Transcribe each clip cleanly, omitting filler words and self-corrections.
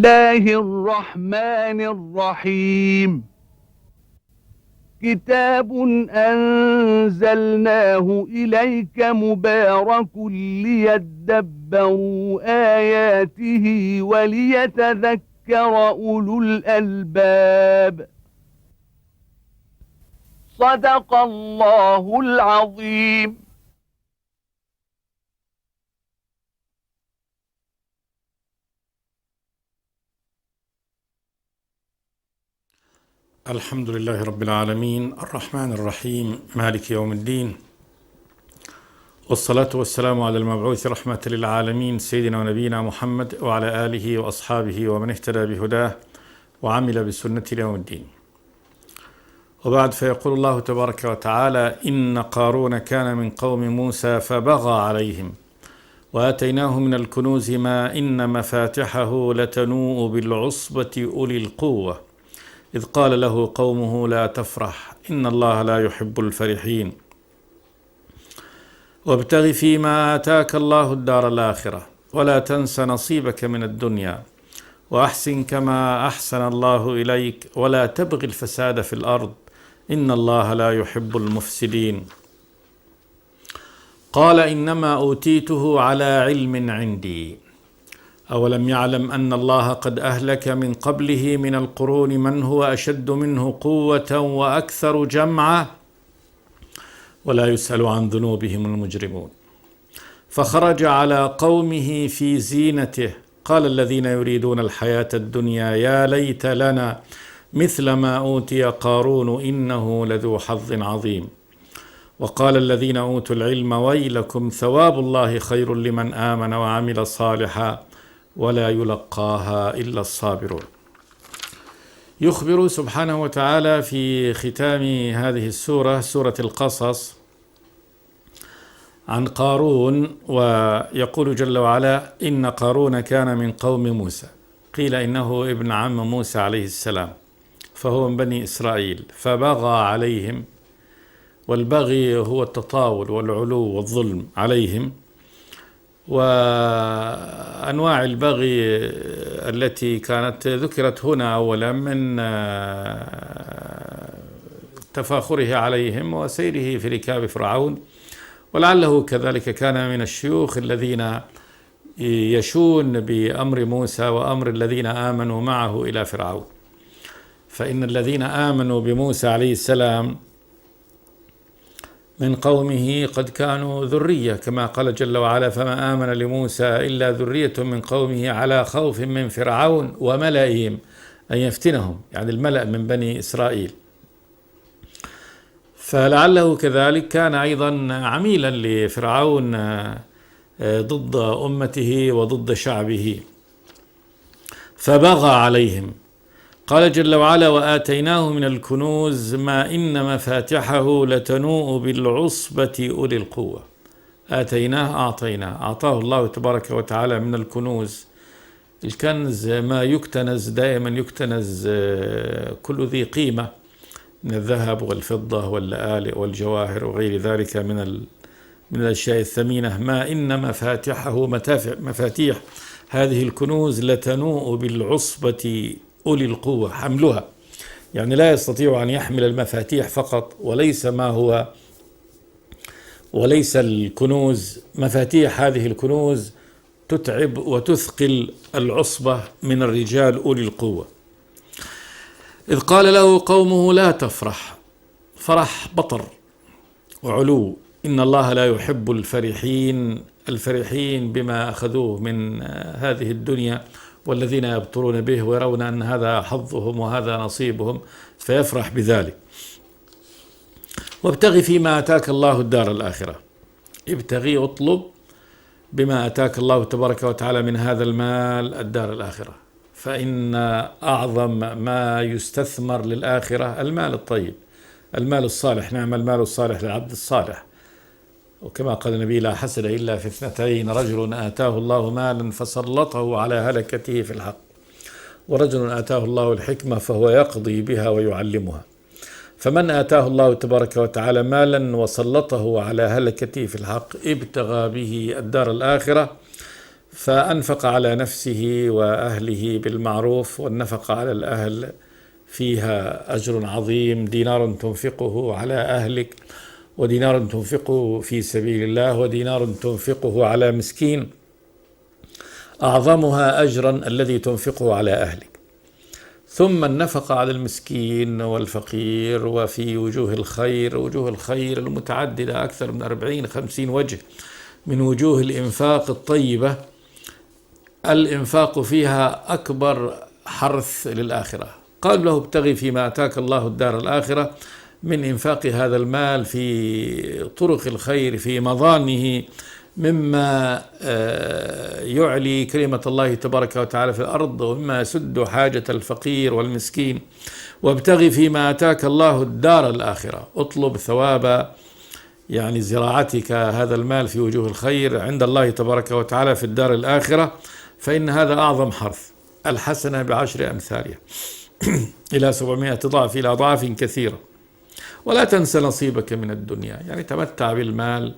الله الرحمن الرحيم كتاب أنزلناه إليك مبارك ليدبروا آياته وليتذكر أولو الألباب صدق الله العظيم. الحمد لله رب العالمين الرحمن الرحيم مالك يوم الدين، والصلاة والسلام على المبعوث رحمة للعالمين سيدنا ونبينا محمد وعلى آله وأصحابه ومن اهتدى بهداه وعمل بسنته يوم الدين. وبعد، فيقول الله تبارك وتعالى: إن قارون كان من قوم موسى فبغى عليهم وآتيناه من الكنوز ما إن مفاتحه لتنوء بالعصبة أولي القوة إذ قال له قومه لا تفرح إن الله لا يحب الفرحين وابتغ فيما آتاك الله الدار الآخرة ولا تنس نصيبك من الدنيا وأحسن كما أحسن الله إليك ولا تبغ الفساد في الأرض إن الله لا يحب المفسدين. قال إنما أوتيته على علم عندي أولم يعلم أن الله قد أهلك من قبله من القرون من هو أشد منه قوة وأكثر جمعا ولا يسأل عن ذنوبهم المجرمون. فخرج على قومه في زينته قال الذين يريدون الحياة الدنيا يا ليت لنا مثل ما أوتي قارون إنه لذو حظ عظيم. وقال الذين أوتوا العلم ويلكم ثواب الله خير لمن آمن وعمل صالحا ولا يلقاها إلا الصابرون. يخبر سبحانه وتعالى في ختام هذه السورة، سورة القصص، عن قارون، ويقول جل وعلا: إن قارون كان من قوم موسى. قيل إنه ابن عم موسى عليه السلام، فهو من بني إسرائيل، فبغى عليهم، والبغي هو التطاول والعلو والظلم عليهم. وأنواع البغي التي كانت ذكرت هنا أولا من تفاخره عليهم وسيره في ركاب فرعون، ولعله كذلك كان من الشيوخ الذين يشون بأمر موسى وأمر الذين آمنوا معه إلى فرعون. فإن الذين آمنوا بموسى عليه السلام من قومه قد كانوا ذرية، كما قال جل وعلا: فما آمن لموسى إلا ذرية من قومه على خوف من فرعون وملئهم أن يفتنهم، يعني الملأ من بني إسرائيل. فلعله كذلك كان أيضا عميلا لفرعون ضد أمته وضد شعبه، فبغى عليهم. قال جل وعلا: وآتيناه من الكنوز ما إن مفاتحه لتنوء بالعصبة أولي القوة. آتيناه، أعطاه الله تبارك وتعالى من الكنوز. الكنز ما يكتنز، دائما يكتنز كل ذي قيمة من الذهب والفضة واللآلئ والجواهر وغير ذلك من الأشياء الثمينة. ما إن مفاتحه، مفاتيح هذه الكنوز لتنوء بالعصبة أولي القوة، حملها يعني لا يستطيع أن يحمل المفاتيح فقط، وليس الكنوز، مفاتيح هذه الكنوز تتعب وتثقل العصبة من الرجال أولي القوة. إذ قال له قومه لا تفرح، فرح بطر وعلو، إن الله لا يحب الفرحين بما أخذوه من هذه الدنيا، والذين يبطرون به ويرون أن هذا حظهم وهذا نصيبهم، فيفرح بذلك. وابتغي فيما آتاك الله الدار الآخرة، ابتغي، اطلب بما آتاك الله تبارك وتعالى من هذا المال الدار الآخرة، فإن أعظم ما يستثمر للآخرة المال الطيب، المال الصالح. نعم المال الصالح للعبد الصالح. وكما قال النبي: لا حسد إلا في اثنتين: رجل آتاه الله مالا فسلطه على هلكته في الحق، ورجل آتاه الله الحكمة فهو يقضي بها ويعلمها. فمن آتاه الله تبارك وتعالى مالا وسلطه على هلكته في الحق ابتغى به الدار الآخرة، فأنفق على نفسه وأهله بالمعروف، والنفقة على الأهل فيها أجر عظيم. دينار تنفقه على أهلك، ودينار تنفقه في سبيل الله، ودينار تنفقه على مسكين، أعظمها أجرا الذي تنفقه على أهلك. ثم النفقة على المسكين والفقير وفي وجوه الخير، وجوه الخير المتعددة أكثر من 40-50 وجه من وجوه الإنفاق الطيبة، الإنفاق فيها أكبر حرث للآخرة. قال له ابتغي فيما أتاك الله الدار الآخرة، من إنفاق هذا المال في طرق الخير في مظانه، مما يعلي كلمة الله تبارك وتعالى في الأرض، ومما يسد حاجة الفقير والمسكين. وابتغي فيما أتاك الله الدار الآخرة، اطلب ثواب يعني زراعتك هذا المال في وجوه الخير عند الله تبارك وتعالى في الدار الآخرة، فإن هذا أعظم حرث. الحسنة ب10 أمثالها إلى 700 ضعف، إلى أضعاف كثيرة. ولا تنسى نصيبك من الدنيا، يعني تمتع بالمال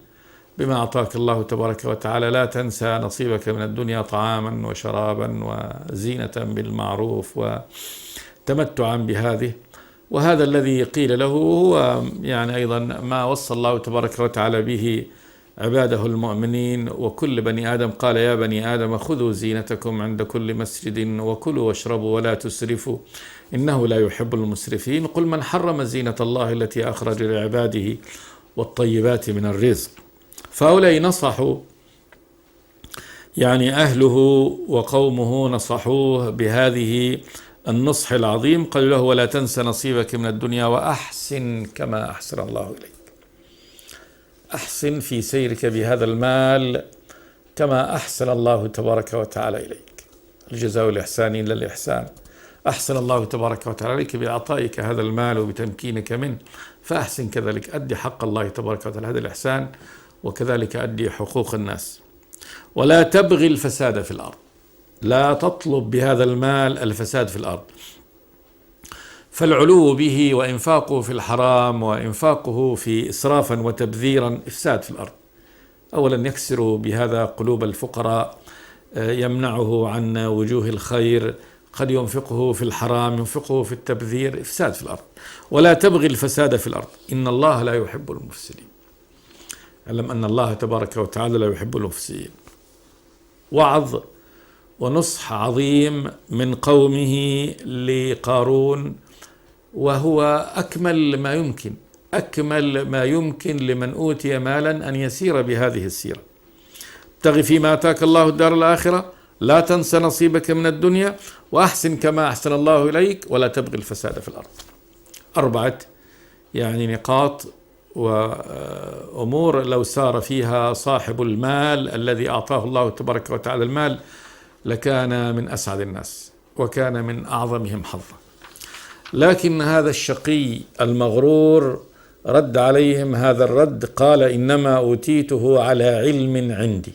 بما أعطاك الله تبارك وتعالى، لا تنسى نصيبك من الدنيا، طعاما وشرابا وزينة بالمعروف وتمتعا بهذه. وهذا الذي قيل له هو يعني أيضا ما وصى الله تبارك وتعالى به عباده المؤمنين وكل بني آدم. قال يا بني آدم خذوا زينتكم عند كل مسجد وكلوا واشربوا ولا تسرفوا إنه لا يحب المسرفين. قل من حرم زينة الله التي أخرج لعباده والطيبات من الرزق. فهؤلاء نصحوا، يعني أهله وقومه نصحوه بهذه النصح العظيم. قالوا له ولا تنس نصيبك من الدنيا وأحسن كما أحسن الله إليك. أحسن في سيرك بهذا المال كما أحسن الله تبارك وتعالى إليك. الجزاء الإحسان إلا الإحسان. أحسن الله تبارك وتعالى إليك بإعطائك هذا المال وبتمكينك منه، فأحسن كذلك، أدي حق الله تبارك وتعالى، هذا الإحسان، وكذلك أدي حقوق الناس. ولا تبغي الفساد في الأرض، لا تطلب بهذا المال الفساد في الأرض. فالعلو به وإنفاقه في الحرام وإنفاقه في إسرافا وتبذيرا إفساد في الأرض. أولا يكسر بهذا قلوب الفقراء، يمنعه عن وجوه الخير، قد ينفقه في الحرام، ينفقه في التبذير، إفساد في الأرض. ولا تبغي الفساد في الأرض إن الله لا يحب المفسدين. علم أن الله تبارك وتعالى لا يحب المفسدين. وعظ ونصح عظيم من قومه لقارون، وهو أكمل ما يمكن لمن أوتي مالا أن يسير بهذه السيرة. ابتغ فيما آتاك الله الدار الآخرة، لا تنس نصيبك من الدنيا، وأحسن كما أحسن الله إليك، ولا تبغي الفساد في الأرض. 4 يعني نقاط وأمور لو سار فيها صاحب المال الذي أعطاه الله تبارك وتعالى المال لكان من أسعد الناس وكان من أعظمهم حظا. لكن هذا الشقي المغرور رد عليهم هذا الرد، قال إنما أوتيته على علم عندي.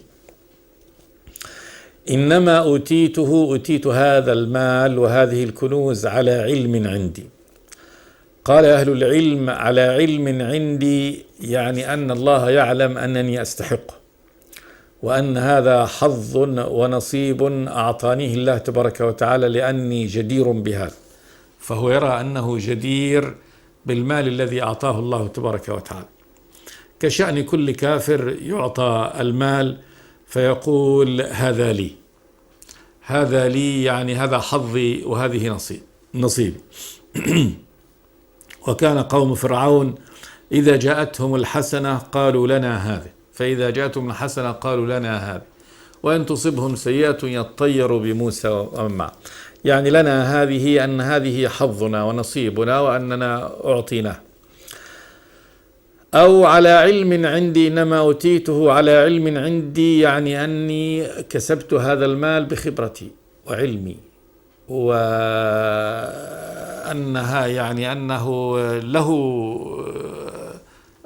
إنما أوتيت هذا المال وهذه الكنوز على علم عندي. قال أهل العلم على علم عندي، يعني أن الله يعلم أنني أستحقه، وأن هذا حظ ونصيب أعطانيه الله تبارك وتعالى لأني جدير بهذا. فهو يرى أنه جدير بالمال الذي أعطاه الله تبارك وتعالى، كشأن كل كافر يعطى المال فيقول هذا لي يعني هذا حظي وهذه نصيبي. وكان قوم فرعون إذا جاءتهم الحسنة قالوا لنا هذه، فإذا جاءتهم الحسنة قالوا لنا هذه، وإن تصبهم سيئة يطيروا بموسى ومن معه. يعني لنا هذه، أن هذه حظنا ونصيبنا وأننا أعطيناه. أو على علم عندي، إنما أوتيته على علم عندي، يعني أني كسبت هذا المال بخبرتي وعلمي، وأنها يعني أنه له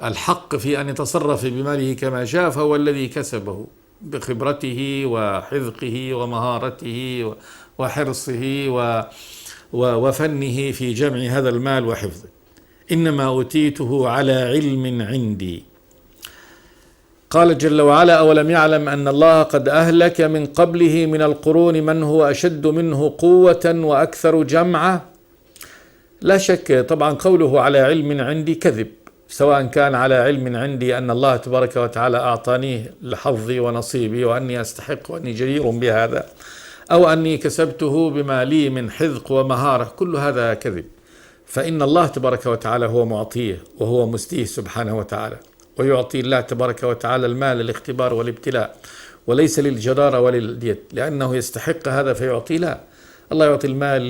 الحق في أن يتصرف بماله كما شاء، فهو الذي كسبه بخبرته وحذقه ومهارته وحرصه وفنه في جمع هذا المال وحفظه. إنما أوتيته على علم عندي. قال جل وعلا: أولم يعلم أن الله قد أهلك من قبله من القرون من هو أشد منه قوة وأكثر جمعا. لا شك طبعا قوله على علم عندي كذب، سواء كان على علم عندي أن الله تبارك وتعالى أعطانيه لحظي ونصيبي وأني أستحق وأني جدير بهذا، أو أني كسبته بما لي من حذق ومهارة، كل هذا كذب. فإن الله تبارك وتعالى هو معطيه وهو مستيه سبحانه وتعالى، ويعطي الله تبارك وتعالى المال للاختبار والابتلاء، وليس للجدارة ولليد، لأنه يستحق هذا فيعطي. لا، الله يعطي المال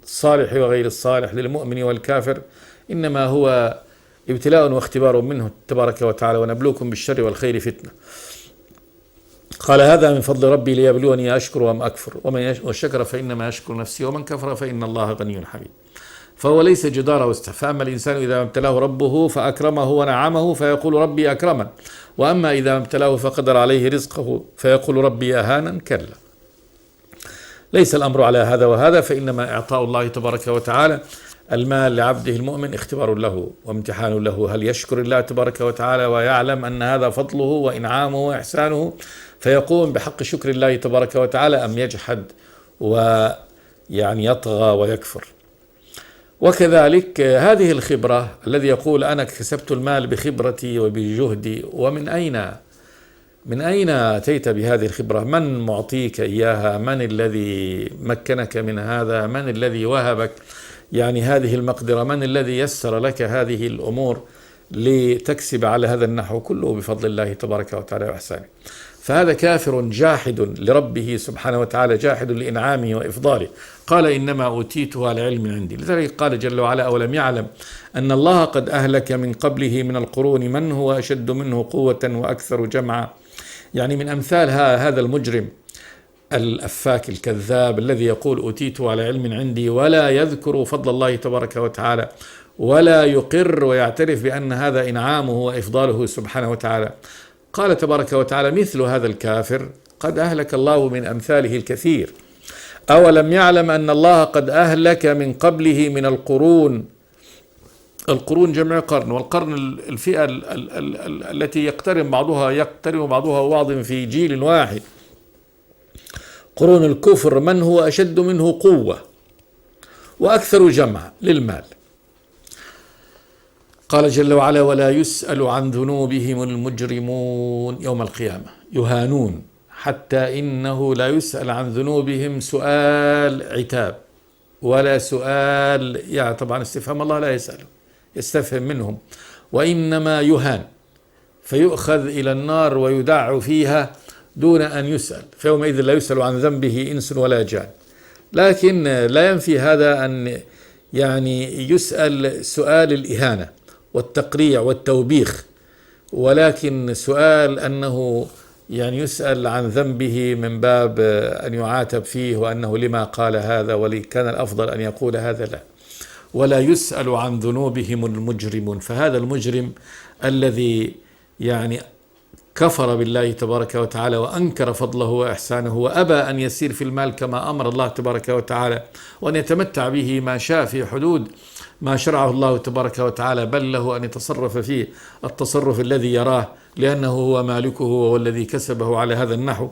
للصالح وغير الصالح، للمؤمن والكافر، إنما هو ابتلاء واختبار منه تبارك وتعالى، ونبلوكم بالشر والخير فتنة. قال: هذا من فضل ربي ليبلوني أشكر أم أكفر، ومن شكر فإنما يشكر نفسه ومن كفر فإن الله غني حميد. فهو ليس جدار واستحقاق. فأما الإنسان إذا ابتلاه ربه فأكرمه ونعمه فيقول ربي أكرمن، وأما إذا ابتلاه فقدر عليه رزقه فيقول ربي أهانن. كلا، ليس الأمر على هذا وهذا، فإنما إعطاء الله تبارك وتعالى المال لعبده المؤمن اختبار له وامتحان له، هل يشكر الله تبارك وتعالى ويعلم أن هذا فضله وإنعامه وإحسانه فيقوم بحق شكر الله تبارك وتعالى، أم يجحد ويعني يطغى ويكفر. وكذلك هذه الخبرة، الذي يقول أنا كسبت المال بخبرتي وبجهدي، ومن أين أتيت بهذه الخبرة؟ من معطيك إياها؟ من الذي مكنك من هذا؟ من الذي وهبك يعني هذه المقدرة؟ من الذي يسر لك هذه الأمور لتكسب على هذا النحو؟ كله بفضل الله تبارك وتعالى وإحسانه. فهذا كافر جاحد لربه سبحانه وتعالى، جاحد لإنعامه وإفضاله. قال: إنما أوتيته على علم عندي. لذلك قال جل وعلا: أولم يعلم أن الله قد أهلك من قبله من القرون من هو أشد منه قوة وأكثر جمعا. يعني من أمثال هذا المجرم الأفاك الكذاب الذي يقول أوتيته على علم عندي، ولا يذكر فضل الله تبارك وتعالى، ولا يقر ويعترف بأن هذا إنعامه وإفضاله سبحانه وتعالى. قال تبارك وتعالى: مثل هذا الكافر قد أهلك الله من أمثاله الكثير. أولم يعلم أن الله قد أهلك من قبله من القرون. القرون جمع قرن، والقرن الفئة التي يقترن بعضها بعض في جيل واحد. قرون الكفر من هو أشد منه قوة وأكثر جمع للمال. قال جل وعلا: ولا يسأل عن ذنوبهم المجرمون يوم القيامة، يهانون، حتى إنه لا يسأل عن ذنوبهم سؤال عتاب ولا سؤال، يعني طبعا استفهام الله لا يسأله، يستفهم منهم، وإنما يهان فيؤخذ إلى النار ويدع فيها دون أن يسأل. فيومئذ لا يسأل عن ذنبه إنس ولا جان. لكن لا ينفي هذا أن يعني يسأل سؤال الإهانة والتقريع والتوبيخ، ولكن سؤال أنه يعني يسأل عن ذنبه من باب أن يعاتب فيه وأنه لما قال هذا ولكان الأفضل أن يقول هذا، لا. ولا يسأل عن ذنوبهم المجرمون. فهذا المجرم الذي يعني كفر بالله تبارك وتعالى وأنكر فضله وإحسانه وأبى أن يسير في المال كما أمر الله تبارك وتعالى، وأن يتمتع به ما شاء في حدود ما شرعه الله تبارك وتعالى، بل له أن يتصرف فيه التصرف الذي يراه، لأنه هو مالكه وهو الذي كسبه على هذا النحو.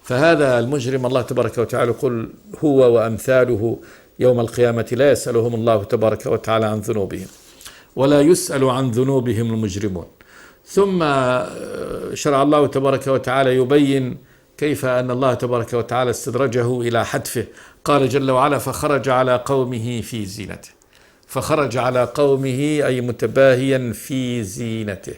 فهذا المجرم الله تبارك وتعالى يقول هو وأمثاله يوم القيامة لا يسألهم الله تبارك وتعالى عن ذنوبهم، ولا يسأل عن ذنوبهم المجرمون. ثم شرع الله تبارك وتعالى يبين كيف أن الله تبارك وتعالى استدرجه إلى حتفه. قال جل وعلا: فخرج على قومه في زينته. فخرج على قومه أي متباهيا في زينته.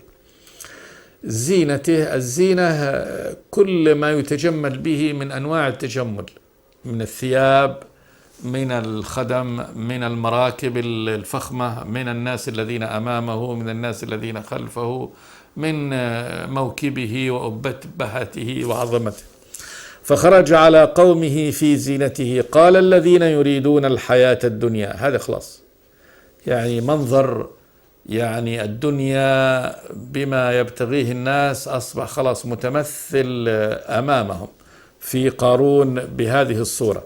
الزينة كل ما يتجمل به من أنواع التجمل، من الثياب، من الخدم، من المراكب الفخمة، من الناس الذين أمامه، من الناس الذين خلفه، من موكبه وأبهته وعظمته. فخرج على قومه في زينته. قال الذين يريدون الحياة الدنيا، هذا خلاص يعني منظر يعني الدنيا بما يبتغيه الناس أصبح خلاص متمثل أمامهم في قارون بهذه الصورة.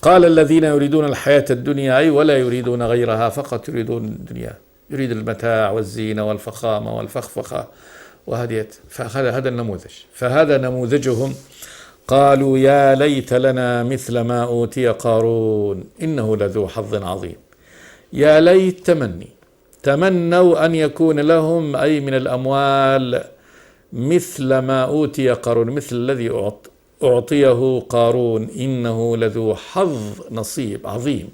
قال الذين يريدون الحياة الدنيا أي ولا يريدون غيرها، فقط يريدون الدنيا، يريد المتاع والزينة والفخامة والفخفخة وهديت. فهذا النموذج، فهذا نموذجهم. قالوا يا ليت لنا مثل ما أوتي قارون إنه لذو حظ عظيم. يا ليت تمنوا أن يكون لهم أي من الأموال مثل ما أوتي قارون، مثل الذي أعطيه قارون، إنه لذو حظ نصيب عظيم،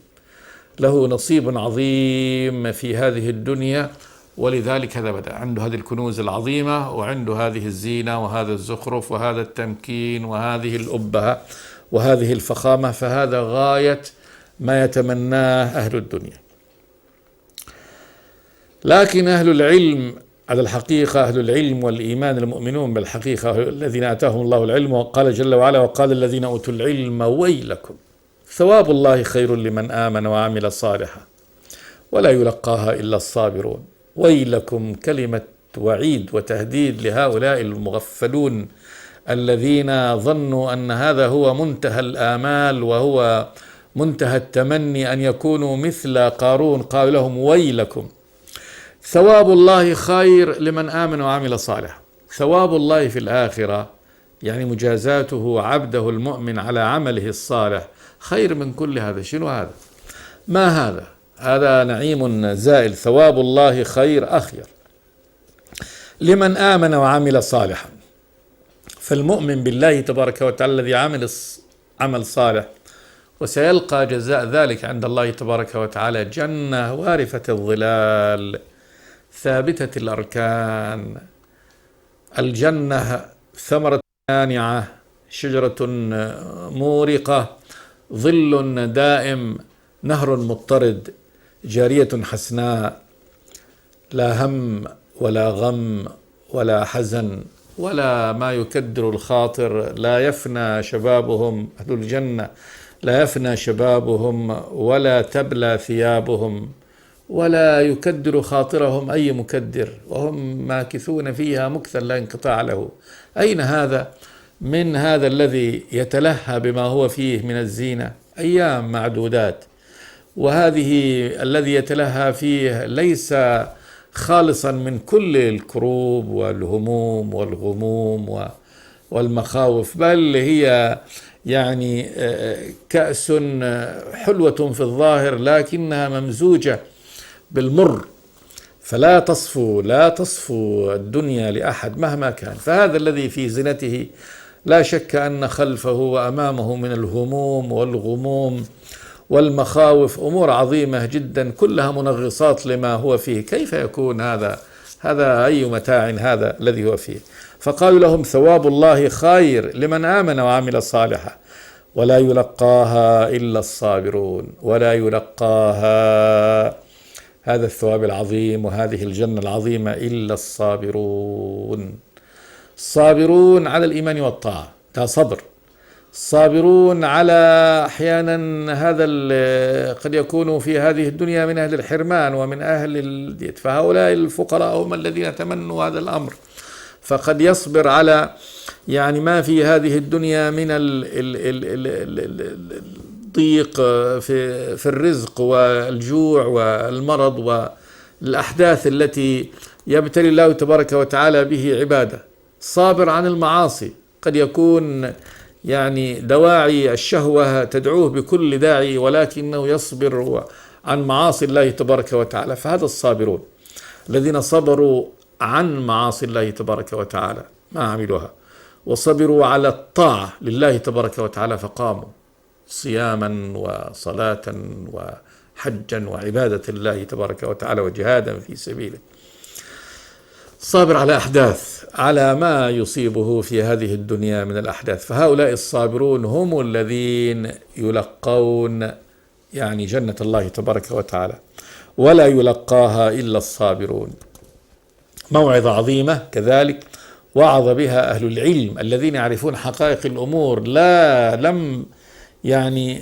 له نصيب عظيم في هذه الدنيا. ولذلك هذا بدأ عنده هذه الكنوز العظيمة، وعنده هذه الزينة وهذا الزخرف وهذا التمكين وهذه الأبهة وهذه الفخامة. فهذا غاية ما يتمناه أهل الدنيا. لكن أهل العلم على الحقيقة، أهل العلم والإيمان المؤمنون بالحقيقة الذين آتاهم الله العلم، وقال جل وعلا وقال الذين أوتوا العلم ويلكم ثواب الله خير لمن آمن وعمل صالحا ولا يلقاها إلا الصابرون. ويلكم كلمة وعيد وتهديد لهؤلاء المغفلون الذين ظنوا أن هذا هو منتهى الآمال وهو منتهى التمني أن يكونوا مثل قارون. قال لهم ويلكم ثواب الله خير لمن آمن وعمل صالحا. ثواب الله في الآخرة يعني مجازاته عبده المؤمن على عمله الصالح خير من كل هذا. شنو هذا؟ ما هذا؟ هذا نعيم زائل. ثواب الله خير أخير لمن آمن وعمل صالحا. فالمؤمن بالله تبارك وتعالى الذي عمل عمل صالح وسيلقى جزاء ذلك عند الله تبارك وتعالى جنة وارفة الظلال ثابتة الأركان. الجنة ثمرة مانعة، شجرة مورقة، ظل دائم، نهر مضطرد، جارية حسناء، لا هم ولا غم ولا حزن ولا ما يكدر الخاطر. لا يفنى شبابهم، أهل الجنة لا يفنى شبابهم ولا تبلى ثيابهم ولا يكدر خاطرهم أي مكدر، وهم ماكثون فيها مكثا لا انقطاع له. أين هذا من هذا الذي يتلهى بما هو فيه من الزينة؟ أيام معدودات. وهذه الذي يتلهى فيه ليس خالصا من كل الكروب والهموم والغموم والمخاوف، بل هي يعني كأس حلوة في الظاهر لكنها ممزوجة بالمر، فلا تصفو الدنيا لأحد مهما كان. فهذا الذي في زينته لا شك أن خلفه وأمامه من الهموم والغموم والمخاوف أمور عظيمة جدا كلها منغصات لما هو فيه. كيف يكون هذا أي متاع هذا الذي هو فيه؟ فقالوا لهم ثواب الله خير لمن آمن وعمل صالحا ولا يلقاها إلا الصابرون. ولا يلقاها، هذا الثواب العظيم وهذه الجنة العظيمة، إلا الصابرون. الصابرون على الإيمان والطاعة، ده صبر. الصابرون على أحيانا هذا قد يكونوا في هذه الدنيا من أهل الحرمان ومن أهل الديت، فهؤلاء الفقراء هم الذين تمنوا هذا الأمر. فقد يصبر على يعني ما في هذه الدنيا من الضيق في الرزق والجوع والمرض والأحداث التي يبتلي الله تبارك وتعالى به عباده. صابر عن المعاصي، قد يكون يعني دواعي الشهوة تدعوه بكل داعي ولكنه يصبر عن معاصي الله تبارك وتعالى. فهذا الصابرون الذين صبروا عن معاصي الله تبارك وتعالى ما عملوها، وصبروا على الطاعة لله تبارك وتعالى، فقاموا صياما وصلاة وحجا وعبادة الله تبارك وتعالى وجهادا في سبيله. صابر على أحداث، على ما يصيبه في هذه الدنيا من الأحداث. فهؤلاء الصابرون هم الذين يلقون يعني جنة الله تبارك وتعالى ولا يلقاها إلا الصابرون. موعظة عظيمة كذلك وعظ بها أهل العلم الذين يعرفون حقائق الأمور، لم يعني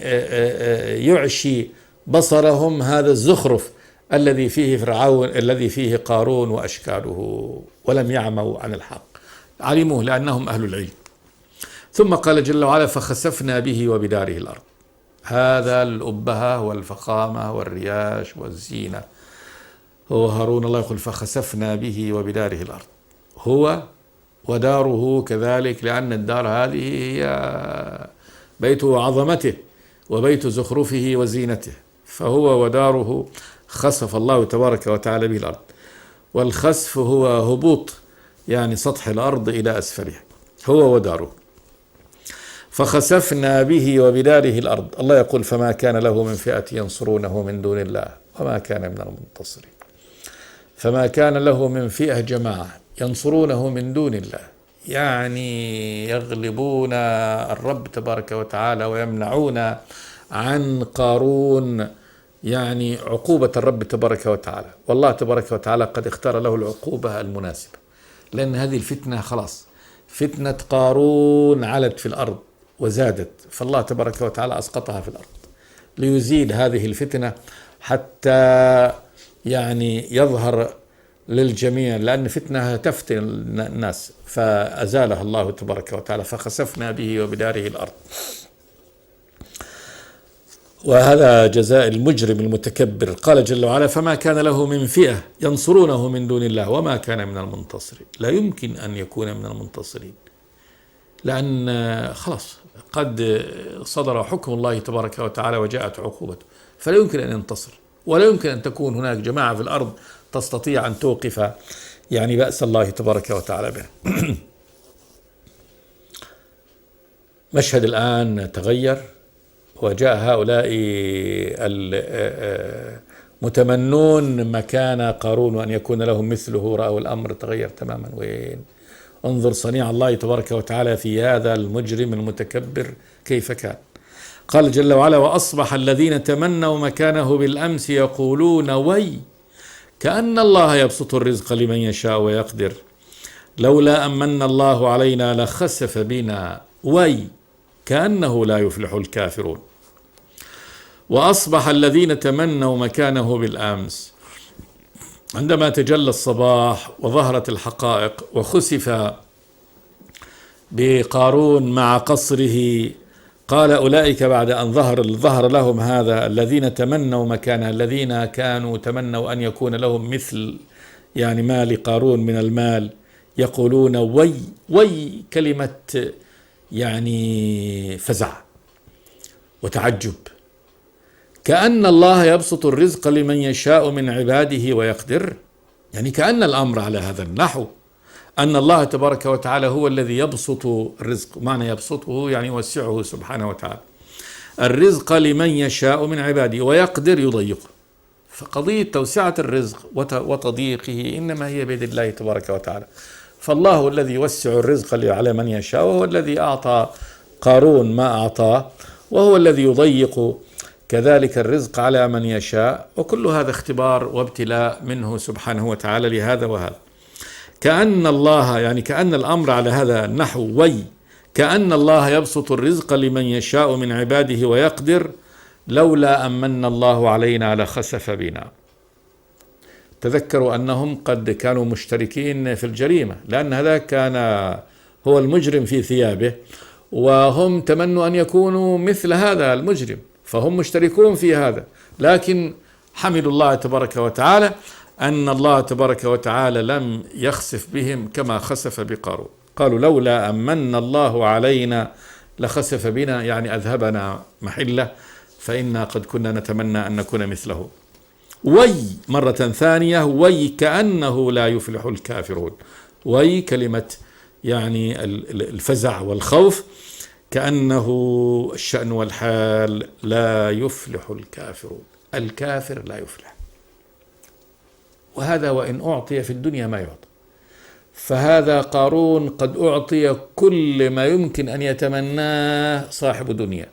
يعشي بصرهم هذا الزخرف الذي فيه فرعون، الذي فيه قارون وأشكاله، ولم يعموا عن الحق، علموه لأنهم أهل العلم. ثم قال جل وعلا فخسفنا به وبداره الأرض. هذا الأبهة والفخامة والرياش والزينة هو هارون. الله يقول فخسفنا به وبداره الأرض. هو وداره كذلك، لأن الدار هذه هي بيت عظمته وبيت زخرفه وزينته، فهو وداره خسف الله تبارك وتعالى به الأرض. والخسف هو هبوط يعني سطح الأرض إلى أسفلها، هو وداره. فخسفنا به وبداره الأرض. الله يقول فما كان له من فئة ينصرونه من دون الله وما كان من المنتصرين. فما كان له من فئة جماعة ينصرونه من دون الله، يعني يغلبون الرب تبارك وتعالى ويمنعون عن قارون يعني عقوبة الرب تبارك وتعالى. والله تبارك وتعالى قد اختار له العقوبة المناسبة، لأن هذه الفتنة خلاص، فتنة قارون علت في الأرض وزادت، فالله تبارك وتعالى أسقطها في الأرض ليزيل هذه الفتنة حتى يعني يظهر للجميع، لأن فتنة تفتن الناس، فأزالها الله تبارك وتعالى. فخسفنا به وبداره الأرض. وهذا جزاء المجرم المتكبر. قال جل وعلا فما كان له من فئة ينصرونه من دون الله وما كان من المنتصرين. لا يمكن أن يكون من المنتصرين، لأن خلاص قد صدر حكم الله تبارك وتعالى وجاءت عقوبته، فلا يمكن أن ينتصر، ولا يمكن أن تكون هناك جماعة في الأرض تستطيع أن توقف يعني بأس الله تبارك وتعالى به. مشهد الآن تغير، وجاء هؤلاء المتمنون مكان قارون وأن يكون لهم مثله، رأوا الأمر تغير تماما. وين انظر صنيع الله تبارك وتعالى في هذا المجرم المتكبر كيف كان. قال جل وعلا وأصبح الذين تمنوا مكانه بالأمس يقولون وي كأن الله يبسط الرزق لمن يشاء ويقدر لولا أمن الله علينا لخسف بنا وي كأنه لا يفلح الكافرون. وأصبح الذين تمنوا مكانه بالأمس، عندما تجلى الصباح وظهرت الحقائق وخسف بقارون مع قصره، قال أولئك بعد أن ظهر لهم هذا الذين تمنوا مكانه، الذين كانوا تمنوا أن يكون لهم مثل يعني ما لقارون من المال، يقولون وي كلمة يعني فزع وتعجب. كأن الله يبسط الرزق لمن يشاء من عباده ويقدر، يعني كأن الأمر على هذا النحو، أن الله تبارك وتعالى هو الذي يبسط الرزق. معنى يبسطه يعني يوسعه سبحانه وتعالى الرزق لمن يشاء من عباده ويقدر يضيقه. فقضية توسعة الرزق وتضييقه إنما هي بيد الله تبارك وتعالى. فالله هو الذي يوسع الرزق على من يشاء، وهو الذي أعطى قارون ما أعطاه، وهو الذي يضيق كذلك الرزق على من يشاء. وكل هذا اختبار وابتلاء منه سبحانه وتعالى لهذا وهذا. كأن الله يعني كأن الأمر على هذا النحو وي كأن الله يبسط الرزق لمن يشاء من عباده ويقدر لولا أمن الله علينا لخسف بنا. تذكروا أنهم قد كانوا مشتركين في الجريمة، لأن هذا كان هو المجرم في ثيابه، وهم تمنوا أن يكونوا مثل هذا المجرم، فهم مشتركون في هذا. لكن حمدوا الله تبارك وتعالى أن الله تبارك وتعالى لم يخسف بهم كما خسف بقارون. قالوا لولا أمن الله علينا لخسف بنا، يعني أذهبنا محلة، فإنا قد كنا نتمنى أن نكون مثله. وي مرة ثانية وي كأنه لا يفلح الكافرون. وي كلمة يعني الفزع والخوف، كأنه الشأن والحال لا يفلح الكافرون، الكافر لا يفلح. وهذا وإن أعطي في الدنيا ما يعطى. فهذا قارون قد أعطي كل ما يمكن أن يتمناه صاحب دنيا،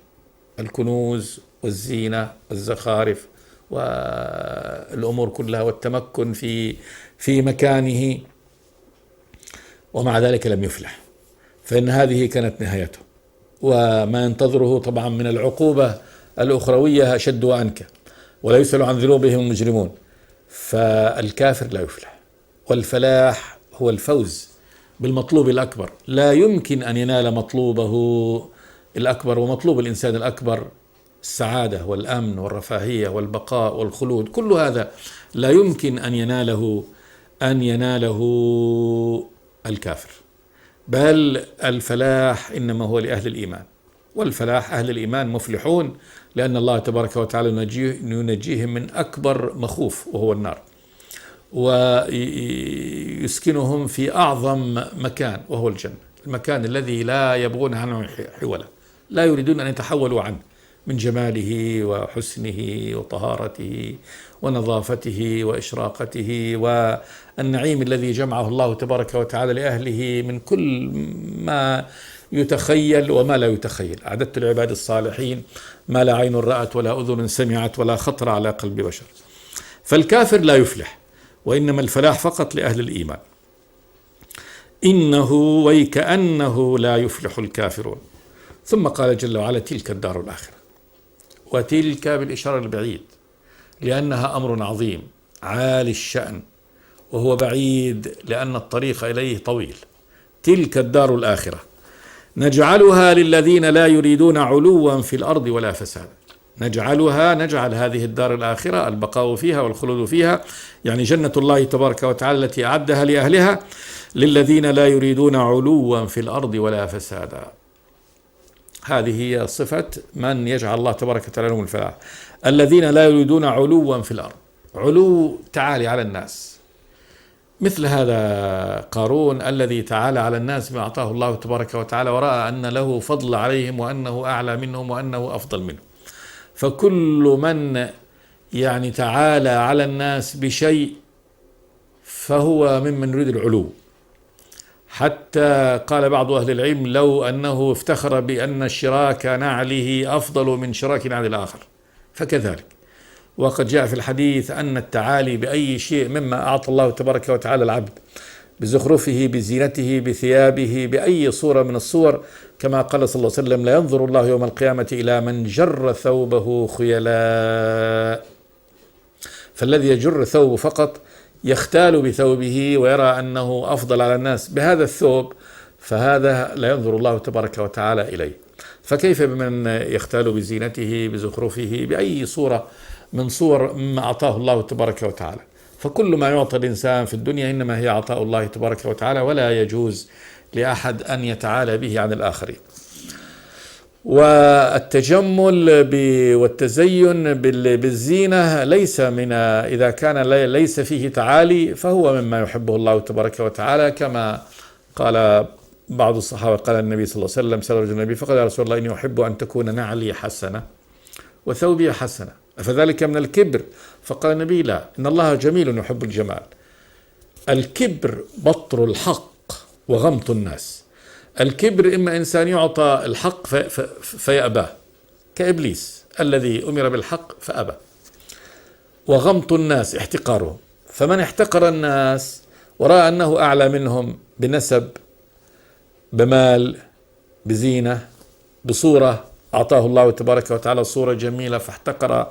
الكنوز والزينة والزخارف والأمور كلها والتمكن في مكانه، ومع ذلك لم يفلح، فإن هذه كانت نهايته. وما ينتظره طبعا من العقوبة الأخروية أشد وأنكى، ولا يسأل عن ذنوبهم المجرمون. فالكافر لا يفلح، والفلاح هو الفوز بالمطلوب الأكبر. لا يمكن أن ينال مطلوبه الأكبر، ومطلوب الإنسان الأكبر السعادة والأمن والرفاهية والبقاء والخلود، كل هذا لا يمكن أن يناله الكافر، بل الفلاح إنما هو لأهل الإيمان، والفلاح أهل الإيمان مفلحون، لأن الله تبارك وتعالى ينجيهم من أكبر مخوف وهو النار، ويسكنهم في أعظم مكان وهو الجنة، المكان الذي لا يبغون عنه حولا، لا يريدون أن يتحولوا عنه من جماله وحسنه وطهارته ونظافته وإشراقته والنعيم الذي جمعه الله تبارك وتعالى لأهله من كل ما يتخيل وما لا يتخيل. أعددت لعباد الصالحين ما لا عين رأت ولا أذن سمعت ولا خطر على قلب بشر. فالكافر لا يفلح، وإنما الفلاح فقط لأهل الإيمان. إنه ويكأنه لا يفلح الكافرون. ثم قال جل وعلا: تلك الدار الآخرة. وتلك بالإشارة البعيد، لأنها أمر عظيم عالي الشأن، وهو بعيد لأن الطريق إليه طويل. تلك الدار الآخرة نجعلها للذين لا يريدون علوا في الأرض ولا فسادا. نجعل هذه الدار الآخرة، البقاء فيها والخلود فيها، يعني جنة الله تبارك وتعالى التي أعدها لأهلها، للذين لا يريدون علوا في الأرض ولا فسادا. هذه هي صفة من يجعل الله تبارك وتعالى لهم الفلاح، الذين لا يريدون علوا في الأرض. علو تعالي على الناس، مثل هذا قارون الذي تعالى على الناس بما أعطاه الله تبارك وتعالى، ورأى أن له فضل عليهم وأنه أعلى منهم وأنه أفضل منهم. فكل من يعني تعالى على الناس بشيء فهو ممن يريد العلو. حتى قال بعض أهل العلم: لو أنه افتخر بأن شراك نعله أفضل من شراك نعل الآخر فكذلك. وقد جاء في الحديث أن التعالي بأي شيء مما أعطى الله تبارك وتعالى العبد، بزخرفه، بزينته، بثيابه، بأي صورة من الصور، كما قال صلى الله عليه وسلم: لا ينظر الله يوم القيامة إلى من جر ثوبه خيلاء. فالذي يجر ثوبه فقط يختال بثوبه ويرى أنه أفضل على الناس بهذا الثوب، فهذا لا ينظر الله تبارك وتعالى إليه. فكيف بمن يختال بزينته، بزخرفه، بأي صورة من صور ما أعطاه الله تبارك وتعالى؟ فكل ما يعطى الإنسان في الدنيا إنما هي عطاء الله تبارك وتعالى، ولا يجوز لأحد أن يتعالى به عن الآخرين. والتجمل والتزين بالزينة ليس من، إذا كان ليس فيه تعالي فهو مما يحبه الله تبارك وتعالى، كما قال بعض الصحابة: قال النبي صلى الله عليه وسلم: سأل رجل النبي فقال: يا رسول الله، إني أحب أن تكون نعلي حسنة وثوبي حسنة، أفذلك من الكبر؟ فقال النبي: لا، إن الله جميل يحب الجمال. الكبر بطر الحق وغمط الناس. الكبر إما إنسان يعطى الحق فيأباه، كإبليس الذي أمر بالحق فأبى. وغمط الناس احتقارهم، فمن احتقر الناس ورأى أنه أعلى منهم بنسب، بمال، بزينة، بصورة أعطاه الله تبارك وتعالى صورة جميلة، فاحتقر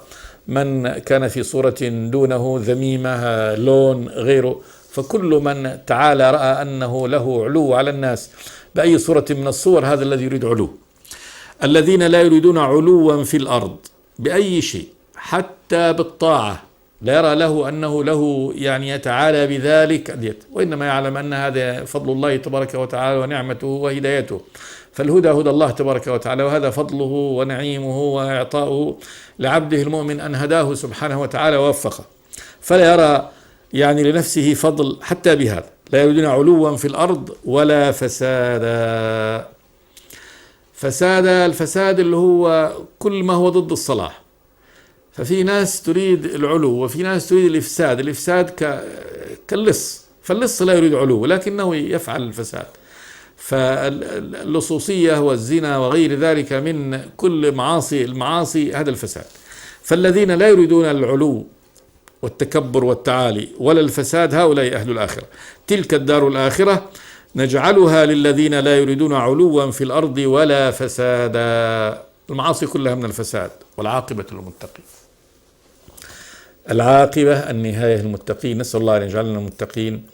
من كان في صورة دونه ذميمة، لون غيره. فكل من تعالى رأى أنه له علو على الناس بأي صورة من الصور، هذا الذي يريد علو. الذين لا يريدون علوا في الأرض بأي شيء، حتى بالطاعة، لا يرى له أنه له يعني يتعالى بذلك، وإنما يعلم أن هذا فضل الله تبارك وتعالى ونعمته وهدايته. فالهدى هدى الله تبارك وتعالى، وهذا فضله ونعيمه وإعطاؤه لعبده المؤمن أن هداه سبحانه وتعالى ووفقه، فلا يرى يعني لنفسه فضل حتى بهذا. لا يريدون علوا في الأرض ولا فسادا. الفساد اللي هو كل ما هو ضد الصلاح. ففي ناس تريد العلو وفي ناس تريد الإفساد. الإفساد كاللص، فاللص لا يريد علو ولكنه يفعل الفساد. فاللصوصية والزنا وغير ذلك من كل المعاصي هذا الفساد. فالذين لا يريدون العلو والتكبر والتعالي ولا الفساد هؤلاء أهل الآخرة. تلك الدار الآخرة نجعلها للذين لا يريدون علوا في الأرض ولا فسادا. المعاصي كلها من الفساد، والعاقبة للمتقين. العاقبة النهاية المتقين، نسأل الله أن يجعلنا متقين.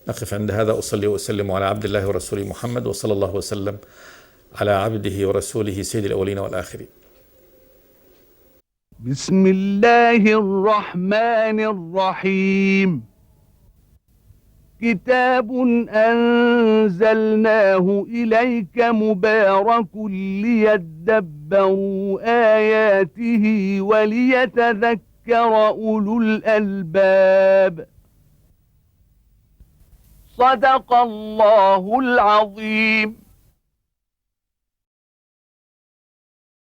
نقف عند هذا. أصلي وأسلم على عبد الله ورسوله محمد، وصلى الله وسلم على عبده ورسوله سيد الأولين والآخرين. بسم الله الرحمن الرحيم. كتاب أنزلناه إليك مبارك ليدبروا آياته وليتذكر أولو الألباب. صدق الله العظيم.